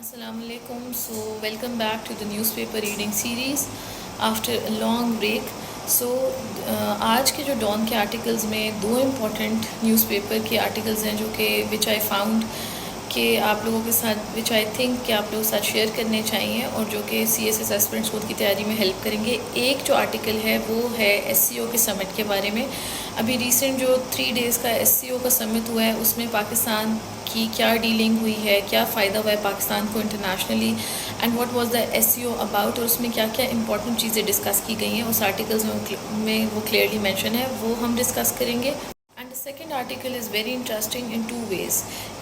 Assalamu alaikum. So welcome back to the newspaper reading series after a long break. So आज के जो don के articles में दो इम्पॉर्टेंट न्यूज़पेपर के आर्टिकल्स हैं जो कि विच आई फाउंड कि आप लोगों के साथ विच आई थिंक कि आप लोगों के साथ शेयर करने चाहिए और जो कि CSS एस्पिरेंट्स खुद की तैयारी में हेल्प करेंगे. एक जो आर्टिकल है वो है SCO के समिट के बारे में. अभी रिसेंट जो 3 डेज़ का SCO का समिट हुआ है उसमें पाकिस्तान की क्या डीलिंग हुई है, क्या फ़ायदा हुआ है पाकिस्तान को internationally, and what was the SCO about, और उसमें क्या क्या इंपॉर्टेंट चीज़ें डिस्कस की गई हैं उस आर्टिकल्स में वो क्लियरली मेंशन है, वो हम डिस्कस करेंगे. And the second article is very interesting in two ways.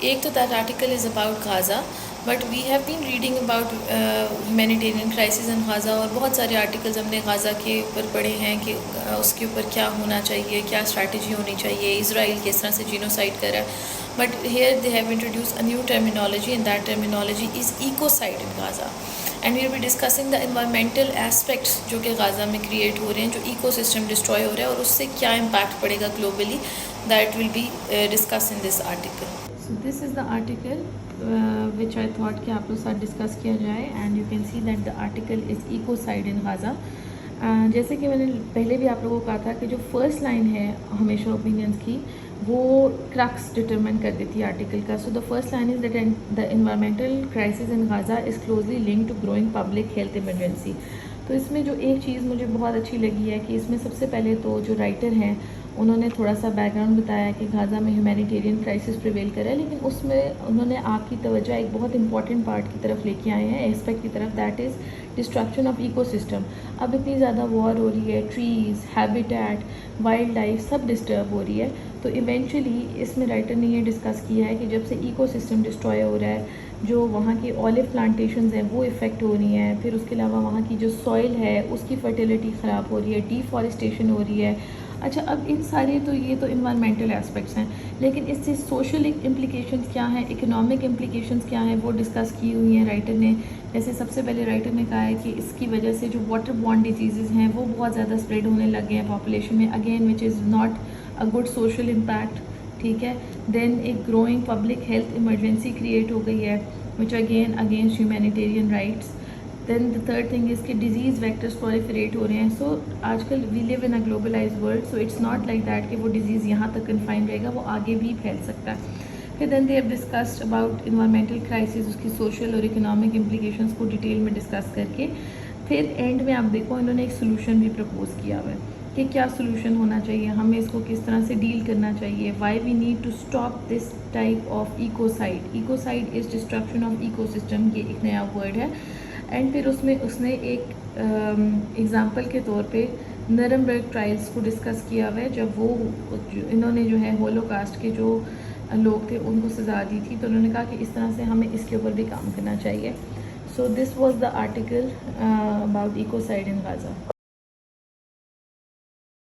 एक तो that article is about Gaza, but we have been reading about humanitarian crisis in Gaza और बहुत सारे articles हमने गाज़ा के ऊपर पढ़े हैं कि उसके ऊपर क्या होना चाहिए, क्या strategy होनी चाहिए, इसराइल किस तरह से genocide कर रहा है. But here they have introduced a new terminology, and that terminology is ecocide in Gaza. And we will be discussing the environmental aspects जो कि गाज़ा में क्रिएट हो रहे हैं, जो इकोसिस्टम डिस्ट्रॉय हो रहा है और उससे क्या इम्पैक्ट पड़ेगा globally, that will be discuss in this article. So this is the article which I thought कि आप लोग साथ डिस्कस किया जाए, and you can see that the article is ecocide in Gaza. जैसे कि मैंने पहले भी आप लोगों को कहा था कि जो फर्स्ट लाइन है हमेशा ओपिनियंस की वो क्रक्स डिटरमिन कर देती है आर्टिकल का. So the first line is that the environmental crisis in Gaza is closely linked to growing public health emergency. तो इसमें जो एक चीज़ मुझे बहुत अच्छी लगी है कि इसमें सबसे पहले तो जो राइटर हैं उन्होंने थोड़ा सा बैकग्राउंड बताया कि गाज़ा में ह्यूमैनिटेरियन क्राइसिस प्रिवेल कर है, लेकिन उसमें उन्होंने आपकी तवज्जो एक बहुत इंपॉर्टेंट पार्ट की तरफ लेके आए हैं, एस्पेक्ट की तरफ, that is destruction of ecosystem. अब इतनी ज़्यादा वॉर हो रही है, ट्रीज़, हैबिटेट, वाइल्ड लाइफ सब डिस्टर्ब हो रही है. तो इवेंचुअली इसमें राइटर ने ये डिस्कस किया है कि जब से इकोसिस्टम डिस्ट्रॉय हो रहा है, जो वहाँ की ऑलिव प्लांटेशंस हैं वो इफ़ेक्ट हो रही हैं, फिर उसके अलावा वहाँ की जो सॉइल है उसकी फर्टिलिटी ख़राब हो रही है, डिफॉरेस्टेशन हो रही है. अच्छा, अब इन सारे तो ये तो इन्वायरमेंटल एस्पेक्ट्स हैं, लेकिन इससे सोशल इम्प्लिकेशंस क्या हैं, इकोनॉमिक इम्प्लिकेशंस क्या हैं, वो डिस्कस की हुई हैं राइटर ने. जैसे सबसे पहले राइटर ने कहा है कि इसकी वजह से जो वाटर बॉर्न डिजीज़ हैं वो बहुत ज़्यादा स्प्रेड होने लग गए हैं पॉपुलेशन में, again which is not a good social impact. ठीक है. देन एक growing public health emergency create हो गई है which again against humanitarian rights. Then the third thing is कि डिजीज़ वेक्टर्स प्रोलिफरेट हो रहे हैं. सो आजकल we live in a globalised world, so it's not like that कि वो डिजीज़ यहाँ तक कन्फाइंड रहेगा, वो आगे भी फैल सकता है. फिर then they have discussed about environmental crisis, उसकी सोशल और इकोनॉमिक इम्प्लिकेशंस को डिटेल में डिस्कस करके फिर एंड में आप देखो इन्होंने एक सोल्यूशन भी प्रपोज किया हुआ है कि क्या सोल्यूशन होना चाहिए, हमें इसको किस तरह से डील करना चाहिए, why we need to stop this type of ecocide. Ecocide is destruction of ecosystem, ये एक नया वर्ड है. एंड फिर उसमें उसने एक एग्ज़ाम्पल के तौर पे नरमबर्ग ट्रायल्स को डिस्कस किया हुआ है, जब वो इन्होंने जो है होलोकास्ट के जो लोग थे उनको सज़ा दी थी, तो उन्होंने कहा कि इस तरह से हमें इसके ऊपर भी काम करना चाहिए. So this was the article about ecocide in Gaza.